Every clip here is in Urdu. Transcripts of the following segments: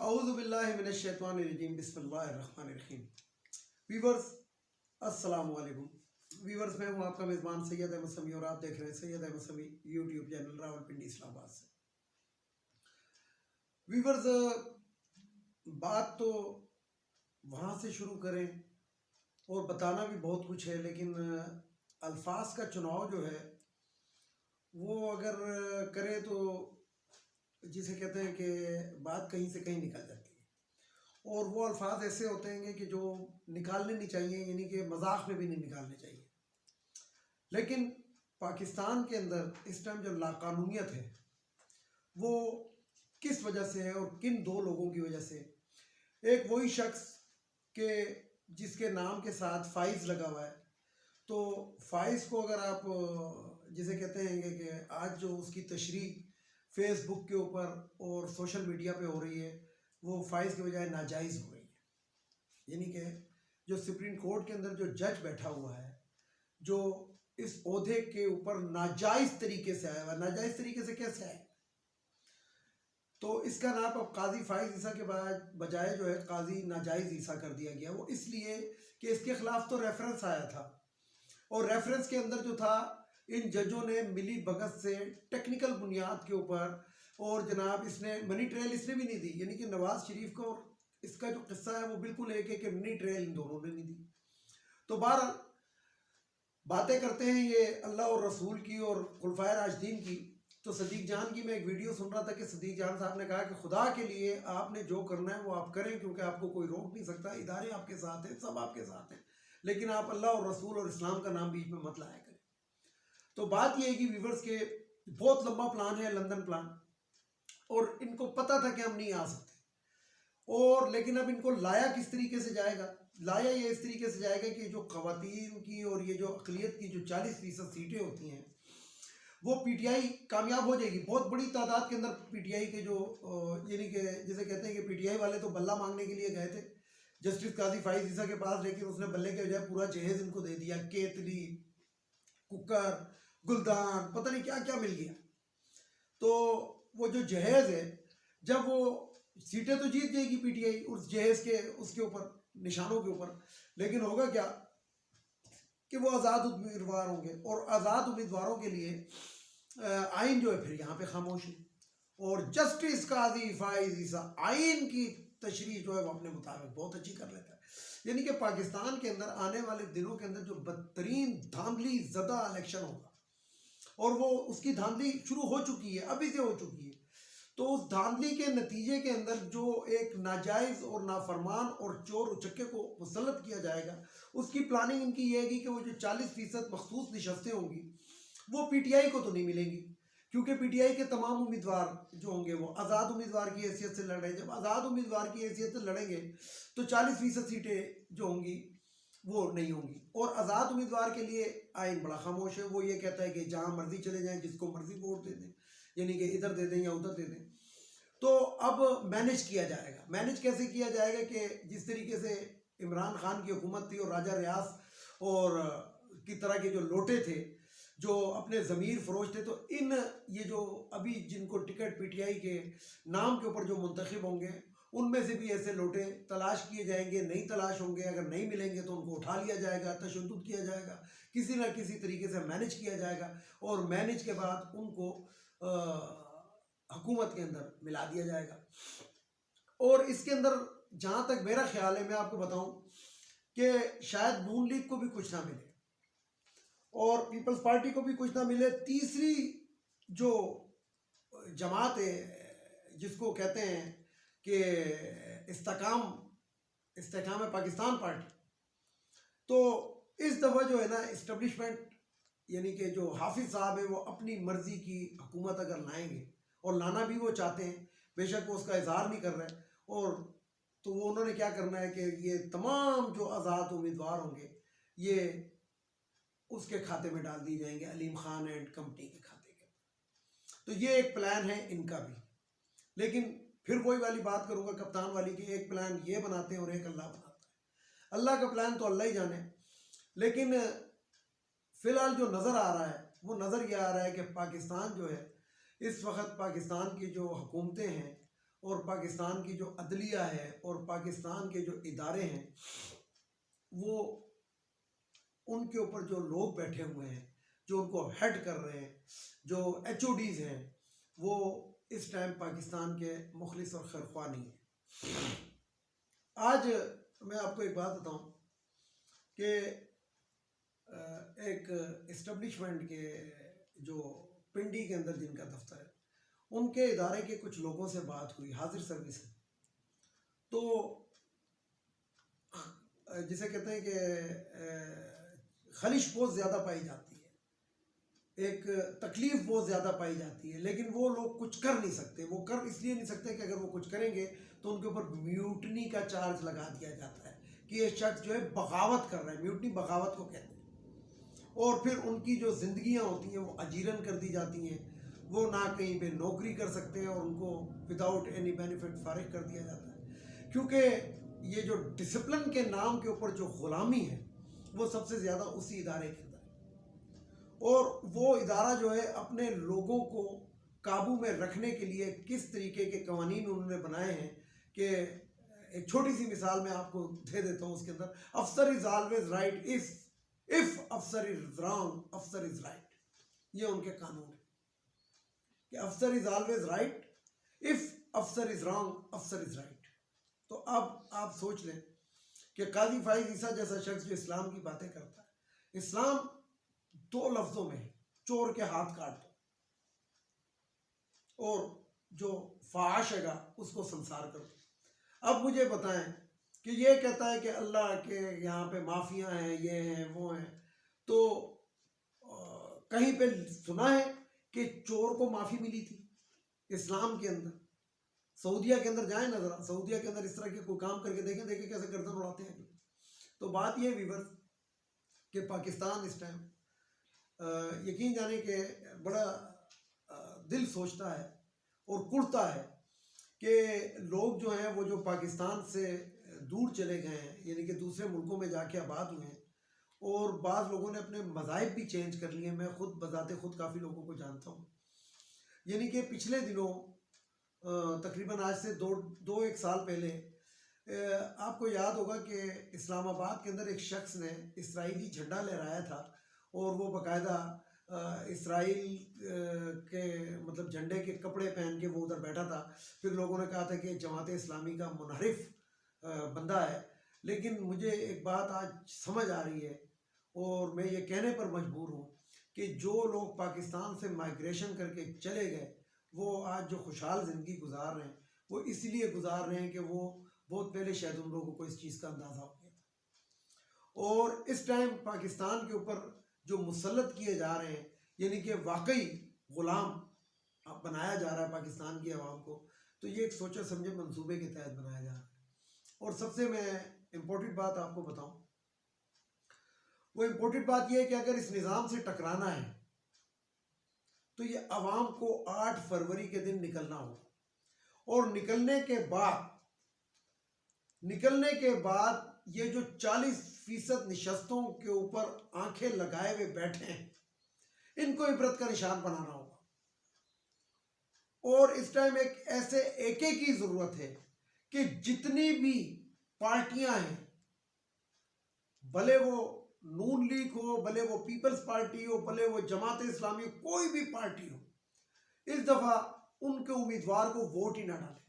اعوذ باللہ من الشیطان الرجیم بسم اللہ الرحمن الرحیم۔ ویورز السلام علیکم۔ ویورز میں ہوں آپ کا میزبان سید احمد سمیع اور آپ دیکھ رہے ہیں سید احمد سمیع یوٹیوب چینل راولپنڈی اسلام آباد سے۔ ویورز بات تو وہاں سے شروع کریں اور بتانا بھی بہت کچھ ہے، لیکن الفاظ کا چناؤ جو ہے وہ اگر کرے تو جسے کہتے ہیں کہ بات کہیں سے کہیں نکل جاتی ہے، اور وہ الفاظ ایسے ہوتے ہیں کہ جو نکالنے نہیں چاہیے، یعنی کہ مذاق میں بھی نہیں نکالنے چاہیے۔ لیکن پاکستان کے اندر اس ٹائم جو لاقانونیت ہے وہ کس وجہ سے ہے اور کن دو لوگوں کی وجہ سے؟ ایک وہی شخص کہ جس کے نام کے ساتھ فائز لگا ہوا ہے، تو فائز کو اگر آپ جسے کہتے ہیں کہ آج جو اس کی تشریح فیس بک کے اوپر اور سوشل میڈیا پہ ہو رہی ہے وہ فائز کے بجائے ناجائز ہو رہی ہے، یعنی کہ جو سپریم کورٹ کے اندر جو جج بیٹھا ہوا ہے، جو اس عہدے کے اوپر ناجائز طریقے سے آیا ہوا ہے۔ ناجائز طریقے سے کیسے آئے؟ تو اس کا نام اب قاضی فائز عیسیٰ کے بجائے جو ہے قاضی ناجائز عیسیٰ کر دیا گیا۔ وہ اس لیے کہ اس کے خلاف تو ریفرنس آیا تھا، اور ریفرنس کے اندر جو تھا ان ججوں نے ملی بھگت سے ٹیکنیکل بنیاد کے اوپر، اور جناب اس نے منی ٹریل اس نے بھی نہیں دی، یعنی کہ نواز شریف کو اور اس کا جو قصہ ہے وہ بالکل ایک ہے کہ منی ٹریل ان دونوں نے نہیں دی۔ تو بہرحال باتیں کرتے ہیں یہ اللہ اور رسول کی اور خلفائے راشدین کی۔ تو صدیق جان کی میں ایک ویڈیو سن رہا تھا کہ صدیق جان صاحب نے کہا کہ خدا کے لیے آپ نے جو کرنا ہے وہ آپ کریں، کیونکہ آپ کو کوئی روک نہیں سکتا، ادارے آپ کے ساتھ ہیں، سب آپ کے ساتھ ہیں، لیکن آپ اللہ اور رسول اور اسلام کا نام بیچ میں مت لایا کریں۔ تو بات یہ ہے کہ ویورز کے بہت لمبا پلان ہے، لندن پلان، اور ان کو پتہ تھا کہ ہم نہیں آ سکتے، اور لیکن اب ان کو لایا کس طریقے سے جائے گا؟ لایا یہ اس طریقے سے جائے گا کہ جو خواتین کی اور یہ جو اقلیت کی جو 40% سیٹیں ہوتی ہیں وہ پی ٹی آئی کامیاب ہو جائے گی۔ بہت بڑی تعداد کے اندر پی ٹی آئی کے جو یعنی کہ جسے کہتے ہیں کہ پی ٹی آئی والے تو بلہ مانگنے کے لیے گئے تھے جسٹس قاضی فائز عیسیٰ کے پاس، لیکن اس نے بلے کے بجائے پورا جہیز ان کو دے دیا، کیتلی، ککر، گلدان، پتہ نہیں کیا کیا مل گیا۔ تو وہ جو جہیز ہے، جب وہ سیٹیں تو جیت جائے گی پی ٹی آئی اس جہیز کے اس کے اوپر نشانوں کے اوپر، لیکن ہوگا کیا کہ وہ آزاد امیدوار ہوں گے، اور آزاد امیدواروں کے لیے آئین جو ہے پھر یہاں پہ خاموش ہے، اور جسٹس قاضی فائز عیسیٰ آئین کی تشریح جو ہے وہ اپنے مطابق بہت اچھی کر لیتا ہے۔ یعنی کہ پاکستان کے اندر آنے والے دنوں کے اندر جو بدترین دھاندلی زدہ الیکشن ہوگا، اور وہ اس کی دھاندلی شروع ہو چکی ہے، ابھی سے ہو چکی ہے، تو اس دھاندلی کے نتیجے کے اندر جو ایک ناجائز اور نافرمان اور چور اچکے کو مسلط کیا جائے گا، اس کی پلاننگ ان کی یہ ہے کہ وہ جو 40% مخصوص نشستیں ہوں گی وہ پی ٹی آئی کو تو نہیں ملیں گی، کیونکہ پی ٹی آئی کے تمام امیدوار جو ہوں گے وہ آزاد امیدوار کی حیثیت سے لڑ رہے ہیں۔ جب آزاد امیدوار کی حیثیت سے لڑیں گے تو 40% سیٹیں جو ہوں گی وہ نہیں ہوں گی، اور آزاد امیدوار کے لیے آئین بڑا خاموش ہے۔ وہ یہ کہتا ہے کہ جہاں مرضی چلے جائیں، جس کو مرضی ووٹ دے دیں، یعنی کہ ادھر دے دیں یا ادھر دے دیں۔ تو اب مینج کیا جائے گا۔ مینج کیسے کیا جائے گا کہ جس طریقے سے عمران خان کی حکومت تھی اور راجہ ریاض اور کی طرح کے جو لوٹے تھے جو اپنے ضمیر فروش تھے، تو یہ جو ابھی جن کو ٹکٹ پی ٹی آئی کے نام کے اوپر جو منتخب ہوں گے ان میں سے بھی ایسے لوٹے تلاش کیے جائیں گے، نہیں تلاش ہوں گے، اگر نہیں ملیں گے تو ان کو اٹھا لیا جائے گا، تشدد کیا جائے گا، کسی نہ کسی طریقے سے مینج کیا جائے گا، اور مینج کے بعد ان کو حکومت کے اندر ملا دیا جائے گا۔ اور اس کے اندر جہاں تک میرا خیال ہے، میں آپ کو بتاؤں کہ شاید نون لیگ کو بھی کچھ نہ ملے اور پیپلز پارٹی کو بھی کچھ نہ ملے۔ تیسری جو جماعت ہے جس کو کہتے ہیں کہ استحکام پاکستان پارٹی، تو اس دفعہ جو ہے نا اسٹیبلشمنٹ یعنی کہ جو حافظ صاحب ہیں وہ اپنی مرضی کی حکومت اگر لائیں گے، اور لانا بھی وہ چاہتے ہیں، بے شک وہ اس کا اظہار نہیں کر رہے، اور تو وہ انہوں نے کیا کرنا ہے کہ یہ تمام جو آزاد امیدوار ہوں گے یہ اس کے کھاتے میں ڈال دی جائیں گے، علیم خان اینڈ کمپنی کے کھاتے کے۔ تو یہ ایک پلان ہے ان کا بھی، لیکن پھر وہی والی بات کروں گا کپتان والی کہ ایک پلان یہ بناتے ہیں اور ایک اللہ بناتا ہے۔ اللہ کا پلان تو اللہ ہی جانے، لیکن فی الحال جو نظر آ رہا ہے وہ نظر یہ آ رہا ہے کہ پاکستان جو ہے اس وقت، پاکستان کی جو حکومتیں ہیں اور پاکستان کی جو عدلیہ ہے اور پاکستان کے جو ادارے ہیں وہ ان کے اوپر جو لوگ بیٹھے ہوئے ہیں جو ان کو ہیڈ کر رہے ہیں جو ایچ او ڈیز ہیں وہ اس ٹائم پاکستان کے مخلص اور خیرخواہ نہیں ہیں۔ آج میں آپ کو ایک بات بتاؤں کہ ایک اسٹیبلشمنٹ کے جو پنڈی کے اندر جن کا دفتر ہے ان کے ادارے کے کچھ لوگوں سے بات ہوئی، حاضر سروس ہے، تو جسے کہتے ہیں کہ خلش بہت زیادہ پائی جاتی ہے، ایک تکلیف بہت زیادہ پائی جاتی ہے، لیکن وہ لوگ کچھ کر نہیں سکتے۔ وہ کر اس لیے نہیں سکتے کہ اگر وہ کچھ کریں گے تو ان کے اوپر میوٹنی کا چارج لگا دیا جاتا ہے کہ یہ شخص جو ہے بغاوت کر رہا ہے۔ میوٹنی بغاوت کو کہتے ہیں۔ اور پھر ان کی جو زندگیاں ہوتی ہیں وہ اجیرن کر دی جاتی ہیں، وہ نہ کہیں پہ نوکری کر سکتے ہیں اور ان کو وداؤٹ اینی بینیفٹ فارغ کر دیا جاتا ہے، کیونکہ یہ جو ڈسپلن کے نام کے اوپر جو غلامی ہے وہ سب سے زیادہ اسی ادارے کے اندر ہے۔ اور وہ ادارہ جو ہے اپنے لوگوں کو قابو میں رکھنے کے لیے کس طریقے کے قوانین انہوں نے بنائے ہیں کہ ایک چھوٹی سی مثال میں آپ کو دے دیتا ہوں۔ اس کے اندر افسر از آلویز رائٹ if افسر از wrong افسر از رائٹ، یہ ان کے قانون ہے کہ افسر از آلویز رائٹ if افسر از wrong افسر از رائٹ۔ تو اب آپ سوچ لیں کہ قاضی فائز عیسیٰ جیسا شخص جو اسلام کی باتیں کرتا ہے، اسلام 2 لفظوں میں ہے، چور کے ہاتھ کاٹ دو، اور جو فحش ہے گا اس کو سنسار کر دو۔ اب مجھے بتائیں کہ یہ کہتا ہے کہ اللہ کے یہاں پہ مافیا ہیں، یہ ہیں وہ ہیں، تو کہیں پہ سنا ہے کہ چور کو معافی ملی تھی اسلام کے اندر؟ سعودیہ کے اندر جائیں نظر، سعودیہ کے اندر اس طرح کے کوئی کام کر کے دیکھیں کیسے گردن اڑاتے ہیں۔ تو بات یہ ویورز کہ پاکستان اس ٹائم یقین جانے کہ بڑا دل سوچتا ہے اور کڑتا ہے کہ لوگ جو ہیں وہ جو پاکستان سے دور چلے گئے ہیں، یعنی کہ دوسرے ملکوں میں جا کے آباد ہوئے ہیں، اور بعض لوگوں نے اپنے مذاہب بھی چینج کر لیے ہیں۔ میں خود بذات خود کافی لوگوں کو جانتا ہوں، یعنی کہ پچھلے دنوں تقریباً آج سے دو ایک سال پہلے آپ کو یاد ہوگا کہ اسلام آباد کے اندر ایک شخص نے اسرائیلی جھنڈا لہرایا تھا، اور وہ باقاعدہ اسرائیل کے مطلب جھنڈے کے کپڑے پہن کے وہ ادھر بیٹھا تھا۔ پھر لوگوں نے کہا تھا کہ جماعت اسلامی کا منحرف بندہ ہے، لیکن مجھے ایک بات آج سمجھ آ رہی ہے اور میں یہ کہنے پر مجبور ہوں کہ جو لوگ پاکستان سے مائیگریشن کر کے چلے گئے وہ آج جو خوشحال زندگی گزار رہے ہیں وہ اس لیے گزار رہے ہیں کہ وہ بہت پہلے شاید ان لوگوں کو اس چیز کا اندازہ ہو گیا تھا۔ اور اس ٹائم پاکستان کے اوپر جو مسلط کیے جا رہے ہیں، یعنی کہ واقعی غلام بنایا جا رہا ہے پاکستان کی عوام کو، تو یہ ایک سوچے سمجھے منصوبے کے تحت بنایا جا رہا ہے۔ اور سب سے میں امپورٹنٹ بات آپ کو بتاؤں، وہ امپورٹنٹ بات یہ ہے کہ اگر اس نظام سے ٹکرانا ہے تو یہ عوام کو 8 فروری کے دن نکلنا ہوگا، اور نکلنے کے بعد یہ جو 40% نشستوں کے اوپر آنکھیں لگائے ہوئے بیٹھے ہیں ان کو عبرت کا نشان بنانا ہوگا۔ اور اس ٹائم ایک ایسے ایکے کی ضرورت ہے کہ جتنی بھی پارٹیاں ہیں، بھلے وہ نون لیگ ہو، بھلے وہ پیپلز پارٹی ہو، بھلے وہ جماعت اسلامی، کوئی بھی پارٹی ہو، اس دفعہ ان کے امیدوار کو ووٹ ہی نہ ڈالیں،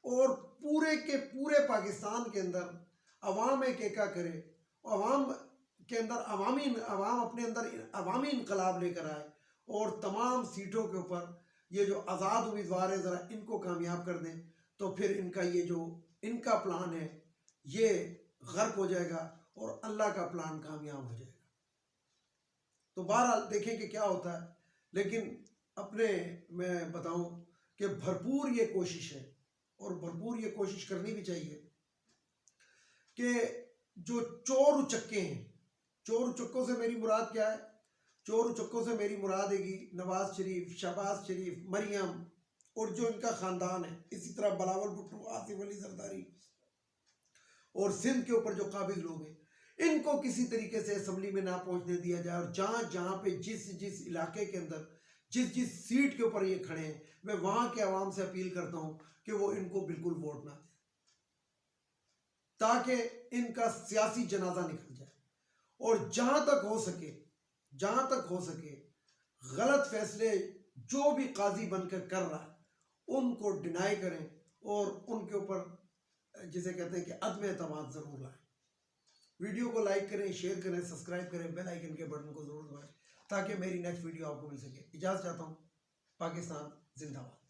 اور پورے کے پورے پاکستان کے اندر عوام ایک ایکا کرے، عوام کے اندر عوام اپنے اندر عوامی انقلاب لے کر آئے، اور تمام سیٹوں کے اوپر یہ جو آزاد امیدوار ہیں ذرا ان کو کامیاب کر دیں، تو پھر ان کا یہ جو ان کا پلان ہے یہ غرق ہو جائے گا اور اللہ کا پلان کامیاب ہو جائے گا۔ تو بہرحال دیکھیں کہ کیا ہوتا ہے، لیکن اپنے میں بتاؤں کہ بھرپور یہ کوشش ہے، اور بھرپور یہ کوشش کرنی بھی چاہیے کہ جو چور اچکے ہیں، چور اچکوں سے میری مراد کیا ہے؟ چور اچکوں سے میری مراد ہے کہ نواز شریف، شہباز شریف، مریم اور جو ان کا خاندان ہے، اسی طرح بلاول بھٹو، آصف علی زرداری اور سندھ کے اوپر جو قابض لوگ ہیں، ان کو کسی طریقے سے اسمبلی میں نہ پہنچنے دیا جائے، اور جہاں جہاں پہ جس علاقے کے اندر جس سیٹ کے اوپر یہ کھڑے ہیں میں وہاں کے عوام سے اپیل کرتا ہوں کہ وہ ان کو بالکل ووٹ نہ دیں، تاکہ ان کا سیاسی جنازہ نکل جائے، اور جہاں تک ہو سکے غلط فیصلے جو بھی قاضی بن کر رہا ہے ان کو ڈینائی کریں، اور ان کے اوپر جسے کہتے ہیں کہ عدم اعتماد ضرور لائیں۔ ویڈیو کو لائک کریں، شیئر کریں، سبسکرائب کریں، بیل آئیکن کے بٹن کو ضرور دبائیں تاکہ میری نیکسٹ ویڈیو آپ کو مل سکے۔ اجازت چاہتا ہوں۔ پاکستان زندہ باد۔